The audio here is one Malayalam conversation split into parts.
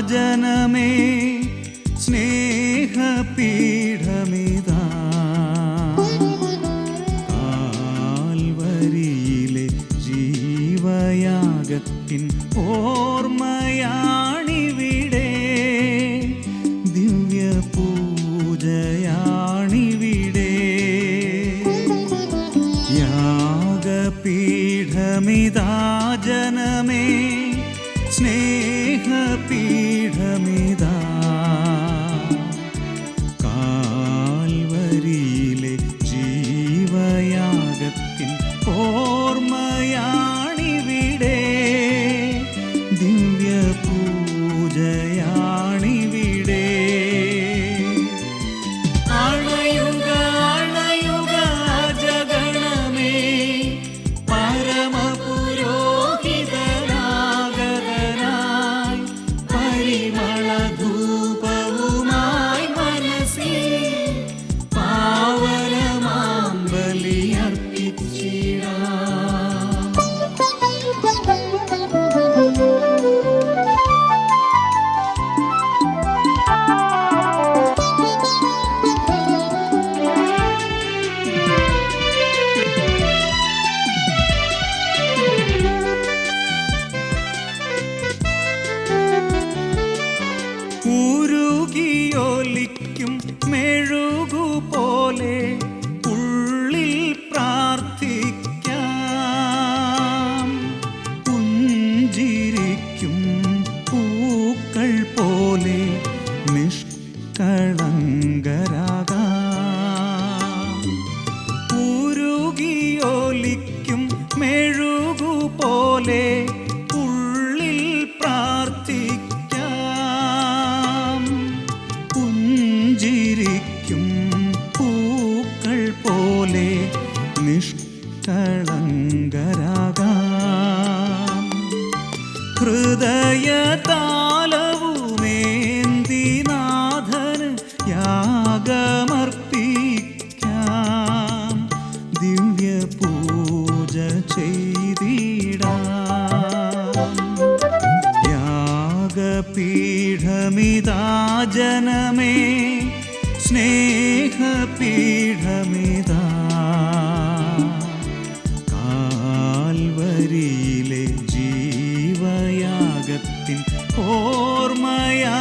ജനമേ സ്നേഹപീഠമിതാ കാൽവരിയിലെ ജീവയാഗത്തിൻ ഓർമ്മയാണിവിടെ ദിവ്യപൂജയാണിവിടെ യാഗപീഠമിതാ ജനമേ സ്നേഹപീഠമിതാ കാൽവരിയിലെ ജീവയാഗത്തിൻ ഓർമ്മയാണിവിടെ ദിവ്യപൂജയാണിവിടെ അണയുക അണയുക ജഗണമേ പരമപുരോഹിതനാഗതനായി പരിമളധൂപവുമായി മനസ്സിൽ പാവനമാം ബലിയർപ്പിച്ചിടാം. ഉരുകിയൊലിക്കും മെഴുകുപോലെ ഉള്ളിൽ പ്രാർത്ഥിക്കാം. പുഞ്ചിരിക്കും പൂക്കൾ പോലെ നിഷ്കളങ്കരാകാം. ഉരുകിയൊലിക്കും മെഴുകുപോലെ ഉള്ളിൽ പ്രാർത്ഥിക്കാം. പുഞ്ചിരിക്കും പൂക്കൾ പോലെ നിഷ്കളങ്കരാകാം. ഹൃദയതാലവുമേന്തി നാഥന് യാഗമർപ്പിക്കാം. ദിവ്യപൂജ ചെയ്തിടാം. യാഗപീഠമിതാ ജനമേ സ്നേഹപീഠമിതാ കാൽവരിയിലെ ജീവയാഗത്തിൻ ഓർമ്മയാണിവിടെ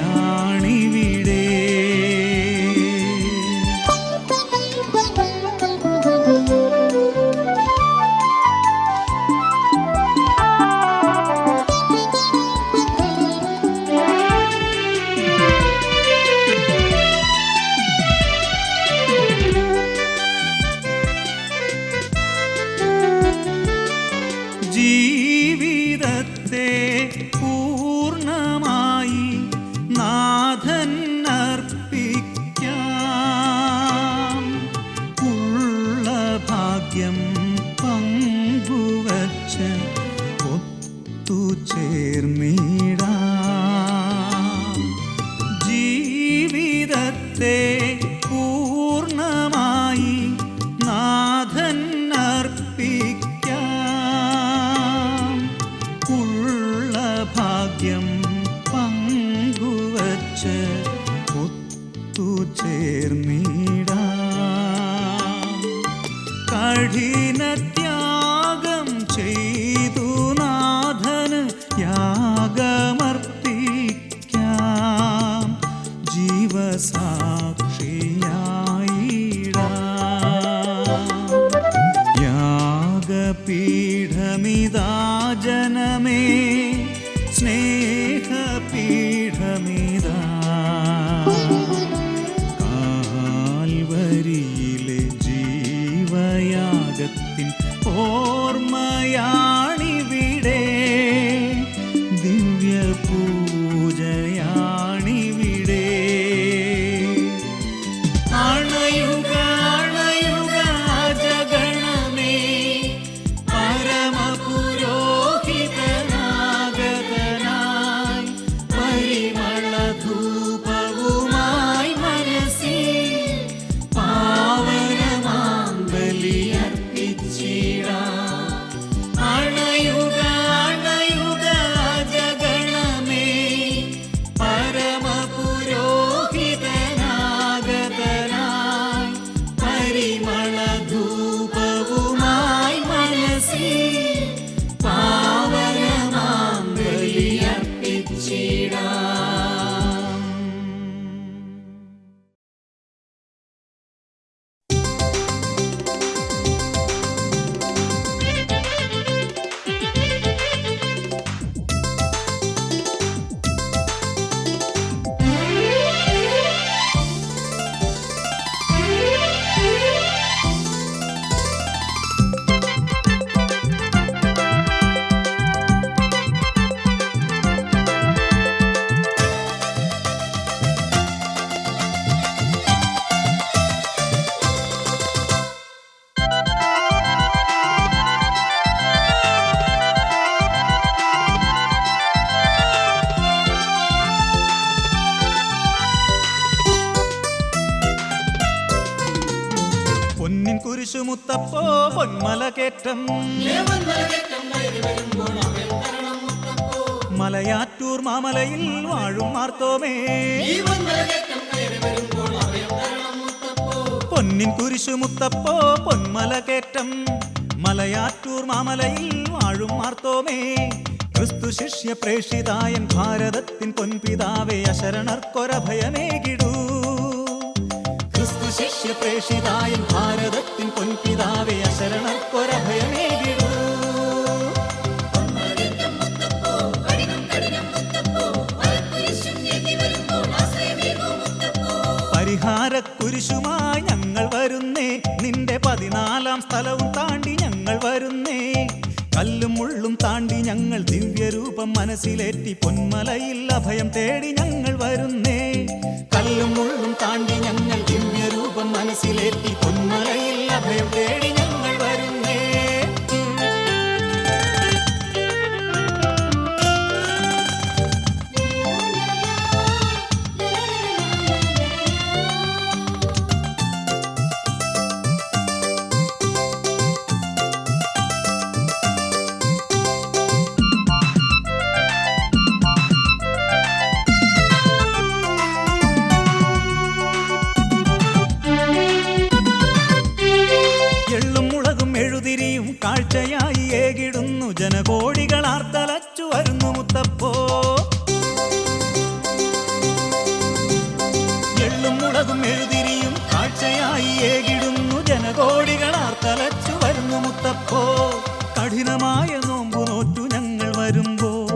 ദിവ്യപൂജയാണിവിടെ. ജീവിതത്തെ പൂർണ്ണമായി നാഥൻ അർപ്പിക്കാം. ഉള്ള ഭാഗ്യം പങ്കുവച്ച് ഒത്തുചേർന്നിടാം. ജീവിതത്തെ പൂർണ്ണമായി നാഥൻ അർപ്പിക്കാം. ഉള്ള ഭാഗ്യം പങ്കുവച്ച് ഒത്തുചേർന്നിടാം. കഠിനത്യാഗം ചെയ്തു നാഥന് യാഗമർപ്പിക്കാം. ജീവസാക്ഷിയായിടാം. യാഗപീഠമിതാ ജനമേ സ്നേഹപീഠമിതാ കാൽവരിയിലെ ജീവയാഗത്തിൻ പൊന്നിൻ കുരിശുമുത്തപ്പോ പൊന്മല കേറ്റം മലയാറ്റൂർ മാമലയിൽ വാഴും മാർത്തോമേ പൊന്നിൻ കുരിശുമുത്തപ്പോ പൊന്മല കേറ്റം മലയാറ്റൂർ മാമലയിൽ വാഴും മാർത്തോമേ ക്രിസ്തു ശിഷ്യ പ്രേഷിതായൻ ഭാരതത്തിൻ പൊൻപിതാവേ അശരണർക്കൊരഭയമേകിടൂ ക്രിസ്തു ശിഷ്യ പ്രേഷിതായൻ ഭാരതത്തിൻ പൊൻപിതാവേ അശരണർക്കൊരഭയമേകിടൂ പരിഹാരക്കുരിശുമായി ഞങ്ങൾ വരുന്നേ നിന്റെ 14-ാം സ്ഥലവും താണ്ടി ഞങ്ങൾ വരുന്നേ കല്ലും മുള്ളും താണ്ടി ഞങ്ങൾ ദിവ്യരൂപം മനസ്സിലേറ്റി പൊന്മലയിൽ അഭയം തേടി ഞങ്ങൾ വരുന്നേ കല്ലും മുള്ളും താണ്ടി ഞങ്ങൾ ദിവ്യരൂപം മനസ്സിലേറ്റി പൊന്മലയിൽ അഭയം തേടി ഞങ്ങൾ വരുന്നേ കാഴ്ചയായി ഏകിടുന്നു ജനകോടികൾ ആർത്തലച്ചു വരുന്നു മുത്തപ്പോ എള്ളും മുളകും എഴുതിരിയും കാഴ്ചയായി ഏകിടുന്നു ജനകോടികൾ ആർത്തലച്ചു വരുന്നു മുത്തപ്പോ കഠിനമായ നോമ്പു നോറ്റു ഞങ്ങൾ വരുമ്പോൾ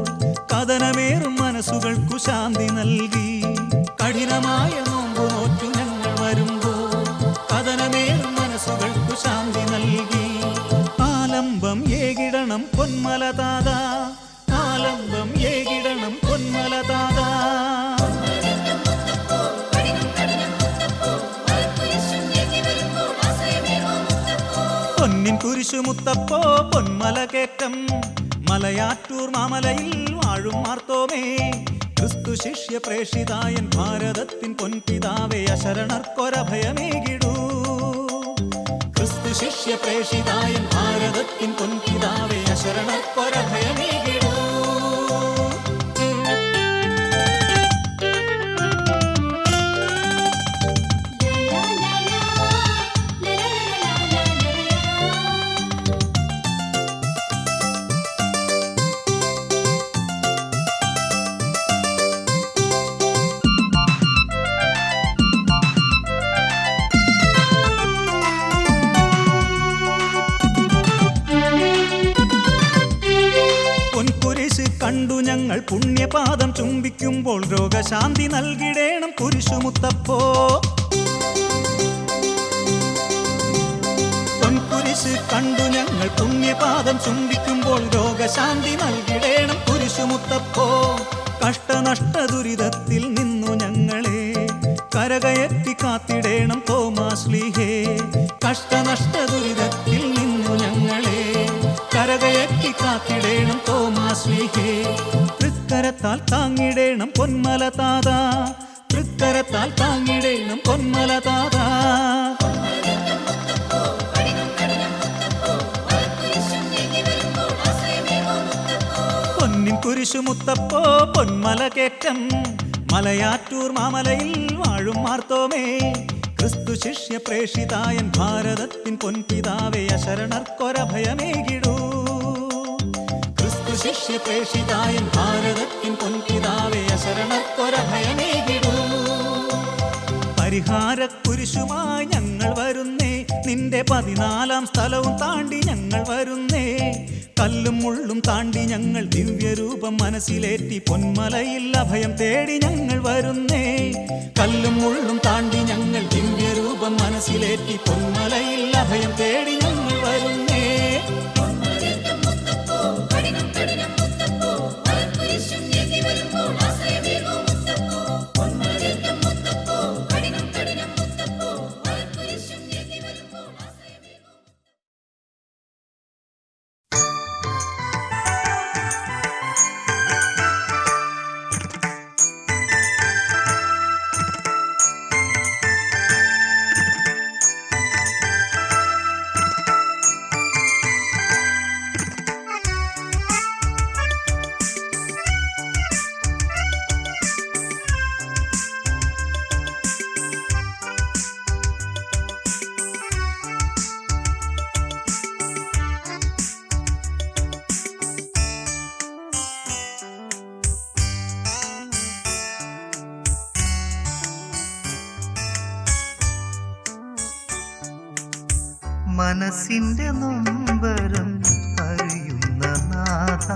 കഥനമേറും മനസ്സുകൾക്കു ശാന്തി നൽകി കഠിനമായ നോമ്പു നോറ്റു ഞങ്ങൾ വരുമ്പോൾ കഥനമേറും മനസ്സുകൾക്കു ശാന്തി നൽകി ആലംബം ഏകിടണം പൊന്മല താതാ ആലംബം ഏകിടണം പൊന്മല താതാ പൊന്നിൻ കുരിശുമുത്തപ്പോ പൊന്മല കേറ്റം മലയാറ്റൂർ മാമലയിൽ വാഴും മാർത്തോമേ ക്രിസ്തു ശിഷ്യ പ്രേഷിതായൻ ഭാരതത്തിൻ പൊൻപിതാവേ അശരണർക്കൊരഭയമേകിടൂ ക്രിസ്തു ശിഷ്യ പ്രേഷിതായൻ ഭാരതത്തിൻ പൊൻപിതാവേ അശരണർക്കൊരഭയമേകിടൂ കണ്ടു ഞങ്ങൾ പുണ്യപാദം ചുംബിക്കുമ്പോൾ രോഗശാന്തി നൽകിടേണം കുരിശുമുത്തപ്പോ പൊൻകുരിശ് കണ്ടു ഞങ്ങൾ പുണ്യപാദം ചുംബിക്കുമ്പോൾ രോഗശാന്തി നൽകിടേണം കുരിശുമുത്തപ്പോ കഷ്ടനഷ്ട ദുരിതത്തിൽ നിന്നു ഞങ്ങളെ കരകയറ്റി കാത്തിടേണം തോമാശ്ലീഹേ കഷ്ടനഷ്ട ദുരിതത്തിൽ നിന്നു ഞങ്ങളെ കരകയറ്റി കാത്തിടേണം തോമാശ്ലീഹേ തൃക്കരത്താൽ താങ്ങിടേണം പൊന്മല താതാ തൃക്കരത്താൽ താങ്ങിടേണം പൊന്മല താതാ പൊന്നിൻ കുരിശുമുത്തപ്പോ പൊന്മല കേറ്റം മലയാറ്റൂർ മാമലയിൽ വാഴും മാർത്തോമേ ക്രിസ്തു ശിഷ്യ പ്രേഷിതായൻ ഭാരതത്തിൻ പൊൻപിതാവേ അശരണർക്കൊരഭയമേകിടൂ ക്രിസ്തു ശിഷ്യ പ്രേഷിതായൻ ഭാരതത്തിൻ പൊൻപിതാവേ അശരണർക്കൊരഭയമേകിടൂ പരിഹാരക്കുരിശുമായി ഞങ്ങൾ വരുന്നേ നിന്റെ 14-ാം സ്ഥലവും താണ്ടി ഞങ്ങൾ വരുന്നേ കല്ലും മുള്ളും താണ്ടി ഞങ്ങൾ ദിവ്യരൂപം മനസ്സിലേറ്റി പൊന്മലയിൽ അഭയം തേടി ഞങ്ങൾ വരുന്നേ കല്ലും മുള്ളും താണ്ടി ഞങ്ങൾ ദിവ്യരൂപം മനസ്സിലേറ്റി പൊന്മലയിൽ അഭയം തേടി ഞങ്ങൾ വരുന്നേ മനസ്സിന്റെ നൊമ്പരം അറിയുന്ന നാഥ,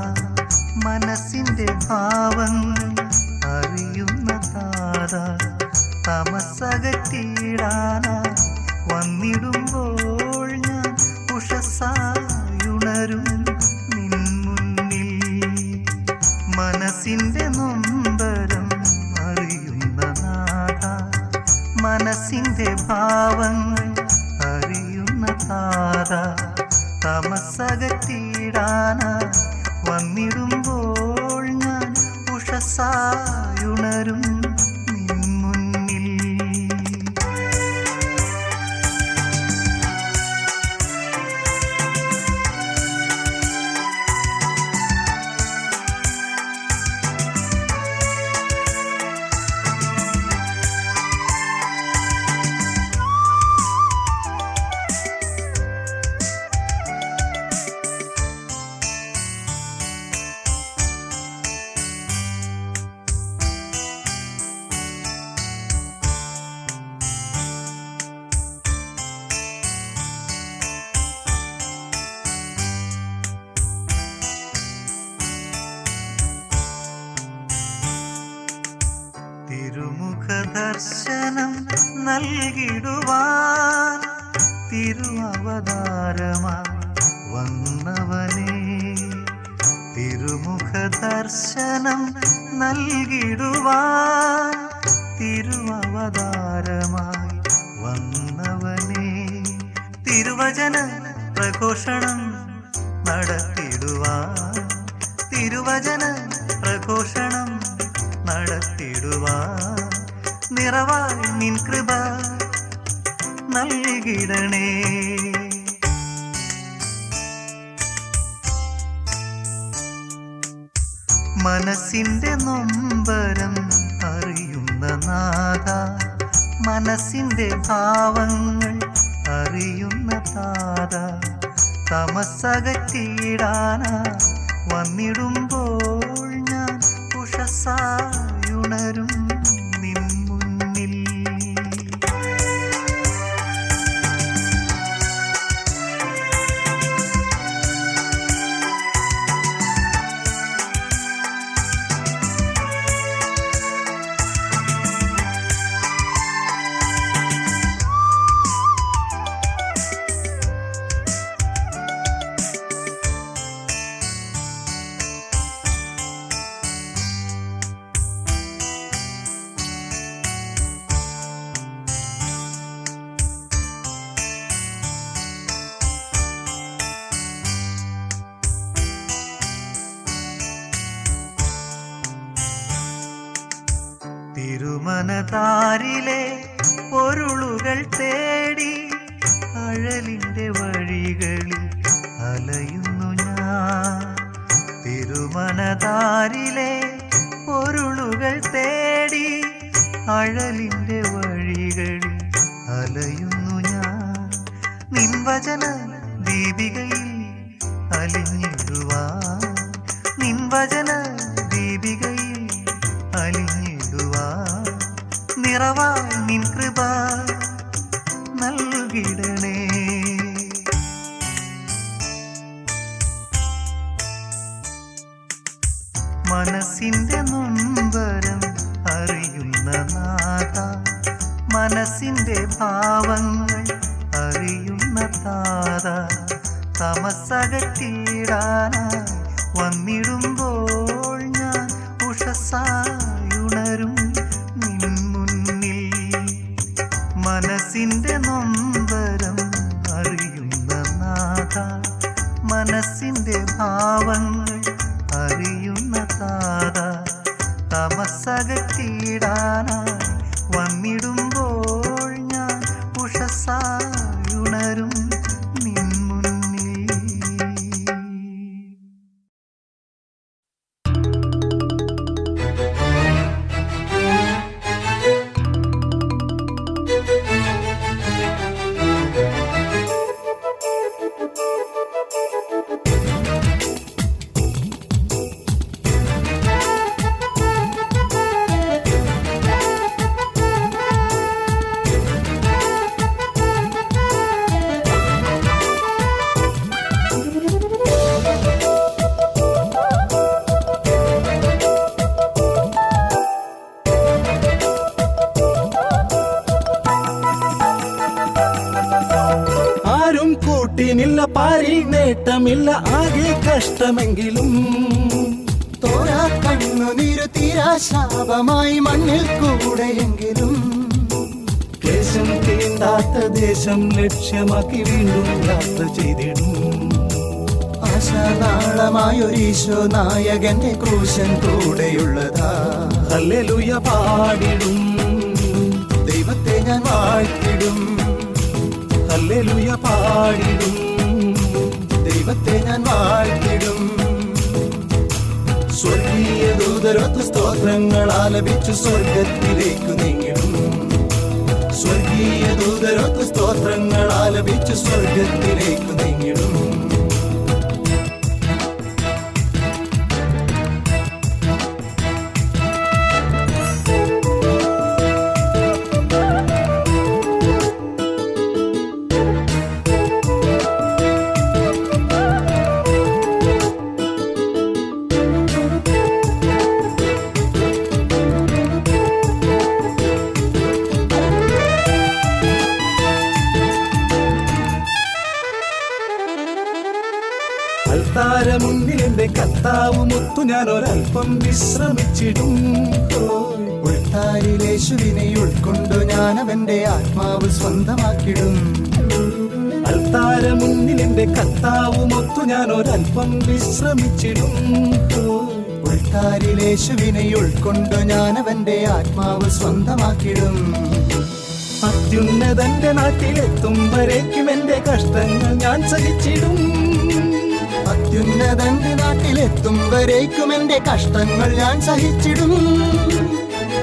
മനസ്സിന്റെ ഭാവങ്ങൾ അറിയുന്ന താത, തമസകറ്റിടാനായി വന്നിടുമ്പോൾ ഞാൻ ഉഷസായുണരും നിൻ മുന്നിൽ. മനസ്സിന്റെ നൊമ്പരം അറിയുന്ന നാഥ, മനസ്സിന്റെ ഭാവങ്ങൾ അറിയുന്ന താത, തമസകറ്റിടാനായി വന്നിടുമ്പോൾ ഞാൻ ഉഷസായുണരും നിൻ മുന്നിൽ. തിരുമുഖദർശനം നൽകിടുവാൻ തിരുവവതാരമായി വന്നവനേ, തിരുമുഖദർശനം നൽകിടുവാൻ തിരുവവതാരമായി വന്നവനേ, തിരുവചന പ്രഘോഷണം നടത്തിടുവാൻ, തിരുവചന പ്രഘോഷണം നടത്തിടുവാൻ നിറവായി നിൻ കൃപ നൽകിടണേ. മനസ്സിന്റെ നൊമ്പരം അറിയുന്ന നാഥ, മനസ്സിന്റെ ഭാവങ്ങൾ അറിയുന്ന താത, തമസകറ്റിടാനായി വന്നിടുമ്പോൾ ഞാൻ ഉഷസായുണരും നിൻ മുന്നിൽ. തിരുമനതാരിലെ പൊരുളുകൾ തേടി അഴലിൻ്റെ വഴികളിൽ അലയുന്നു ഞാൻ, തിരുമനതാരിലെ പൊരുളുകൾ തേടി അഴലിൻ്റെ വഴികളിൽ അലയുന്നു ഞാൻ. നിൻവചന ദീപികയിൽ അലിഞ്ഞിടുവാൻ, നിൻവചന ദീപികയിൽ അലിഞ്ഞിടുവാൻ നിറവായി നിൻ കൃപ നൽകിടണേ. മനസ്സിന്റെ നൊമ്പരം അറിയുന്ന നാഥ, മനസ്സിന്റെ ഭാവങ്ങൾ അറിയുന്ന താത, തമസകറ്റിടാനായി വന്നിടുമ്പോൾ ഞാൻ ഉഷസായുണരും നിൻ മുന്നിൽ. മനസ്സിന്റെ നൊമ്പരം അറിയുന്ന നാഥ, മനസ്സിന്റെ ഭാവങ്ങൾ അറിയുന്ന താത, തമസകറ്റിടാനായി വന്നിടുമ്പോൾ ഞാൻ ഉഷസായുണരും നിൻ മുന്നിൽ. ആരും കൂട്ടിനില്ല, പാരിൽ നേട്ടമില്ല, ആകെ കഷ്ടമെങ്കിലും തോരാ കണ്ണുനീരു തീരാ ശാപമായി മണ്ണിൽ കൂടെയെങ്കിലും ക്ലേശം തീണ്ടാത്ത ദേശം ലക്ഷ്യമാക്കി വീണ്ടും യാത്ര ചെയ്തിടും. ആശാനാളമായൊരീശോ നായകന്റെ ക്രൂശൻ കൂടെയുള്ളതാ. ഹല്ലേലൂയ പാടിടും, ദൈവത്തെ ഞാൻ വാഴ്ത്തിടും. ഹല്ലേലൂയ പാടിടും, ദൈവത്തെ ഞാൻ വാഴ്ത്തിടും. സ്വർഗീയ ദൂതരൊത്ത് സ്തോത്രങ്ങൾ ആലപിച്ചു സ്വർഗത്തിലേക്കു നീങ്ങിടും. സ്വർഗീയ ദൂതരൊത്ത് സ്തോത്രങ്ങൾ ആലപിച്ചു സ്വർഗത്തിലേക്കു നീങ്ങിടും. അൽത്താര മുന്നിൽ എന്റെ കർത്താവ് മുത്തു ഞാൻ ഒരൽപ്പം വിശ്രമിച്ചിടും. ഉൾത്താരിലേശുവിനെ ഉൾക്കൊണ്ടു ഞാൻ അവന്റെ ആത്മാവ് സ്വന്തമാക്കിടും. അൽത്താര മുന്നിൽ എന്റെ കർത്താവ് മുത്തു ഞാൻ ഒരൽപ്പം വിശ്രമിച്ചിടും. ഉൾത്താരിലേശുവിനെ ഉൾക്കൊണ്ടു ഞാൻ അവന്റെ ആത്മാവ് സ്വന്തമാക്കിടും. അത്യുന്നതന്റെ നാട്ടിലെത്തും വരേക്കും എന്റെ കഷ്ടങ്ങൾ ഞാൻ സഹിച്ചിടും. അത്യുന്നതന്റെ നാട്ടിലെത്തും വരേക്കും എന്റെ കഷ്ടങ്ങൾ ഞാൻ സഹിച്ചിടും.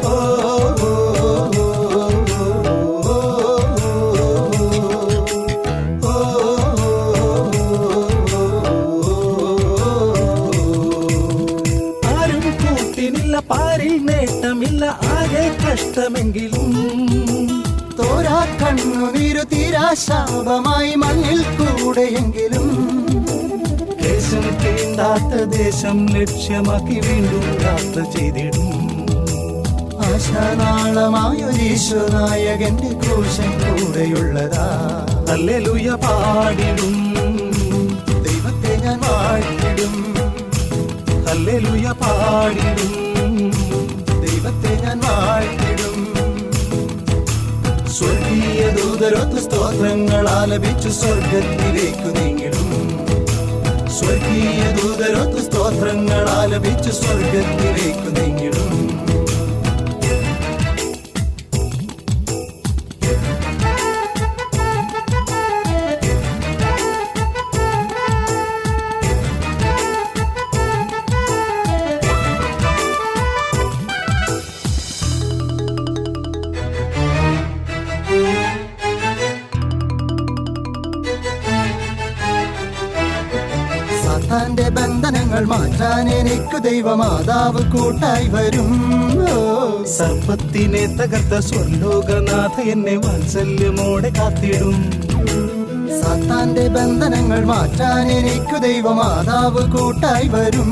ഓ, ഓ, ഓ, ആരും കൂട്ടിനില്ല, പാരിൽ നേട്ടമില്ല, ആകെ കഷ്ടമെങ്കിലും തോരാ കണ്ണുനീരു തീരാ ശാപമായി മണ്ണിൽ കൂടെയെങ്കിലും ദേശം തീണ്ടാത്ത ദേശം ലക്ഷ്യമാക്കി വീണ്ടും യാത്ര ചെയ്തിടും. ആശാനാളമായൊരീശോ നായകന്റെ ക്രൂശൻ കൂടെയുള്ളതാ. ഹല്ലേലൂയ പാടിടും, ദൈവത്തെ ഞാൻ വാഴ്ത്തിടും. ഹല്ലേലൂയ പാടിടും, ദൈവത്തെ ഞാൻ വാഴ്ത്തിടും. സ്വർഗീയ ദൂതരൊത്ത് സ്തോത്രങ്ങൾ ആലപിച്ചു സ്വർഗത്തിലേക്കു നീങ്ങിടും. സ്വർഗീയ ദൂതരൊത്ത് സ്തോത്രങ്ങൾ ആലപിച്ചു സ്വർഗത്തിലേക്കു നീങ്ങിടും. സാത്താന്റെ ബന്ധനങ്ങൾ മാറ്റാൻ എനിക്ക് ദൈവമാതാവ് കൂട്ടായി വരും. സർപ്പത്തിനെ തകർത്ത സ്വർലോകനാഥ എന്നെ വാത്സല്യമോടെ കാത്തിടും. സാത്താന്റെ ബന്ധനങ്ങൾ മാറ്റാൻ എനിക്ക് ദൈവമാതാവ് കൂട്ടായി വരും.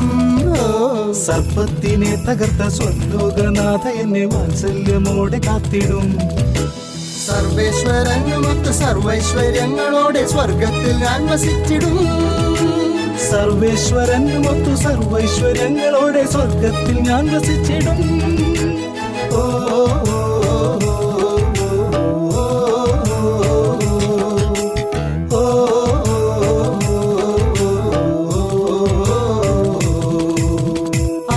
സർപ്പത്തിനെ തകർത്ത സ്വർലോകനാഥ എന്നെ വാത്സല്യമോടെ കാത്തിടും. സർവേശ്വരനുമൊത്ത് സർവൈശ്വര്യങ്ങളോടെ സ്വർഗത്തിൽ ഞാൻ വസിച്ചിടും. സർവേശ്വരനുമൊത്തു സർവൈശ്വര്യങ്ങളോടെ സ്വർഗത്തിൽ ഞാൻ വസിച്ചിടും. ഓ, ഓ, ഓ,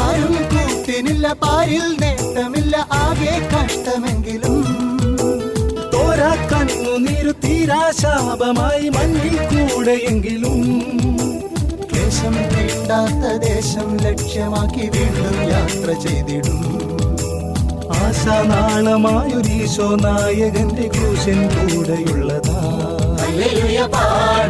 ആരും കൂട്ടിനില്ല, പാരിൽ നേട്ടമില്ല, ആകെ കഷ്ടമെങ്കിലും തോരാ കണ്ണുനീരു തീരാ ശാപമായി മണ്ണിൽ കൂടെയെങ്കിലും ക്ലേശം തീണ്ടാത്ത ദേശം ലക്ഷ്യമാക്കി വീണ്ടും യാത്ര ചെയ്തിടും. ആശാനാളമായൊരീശോ നായകന്റെ ക്രൂശൻ കൂടെയുള്ളതാ. ഹല്ലേലൂയ പാടി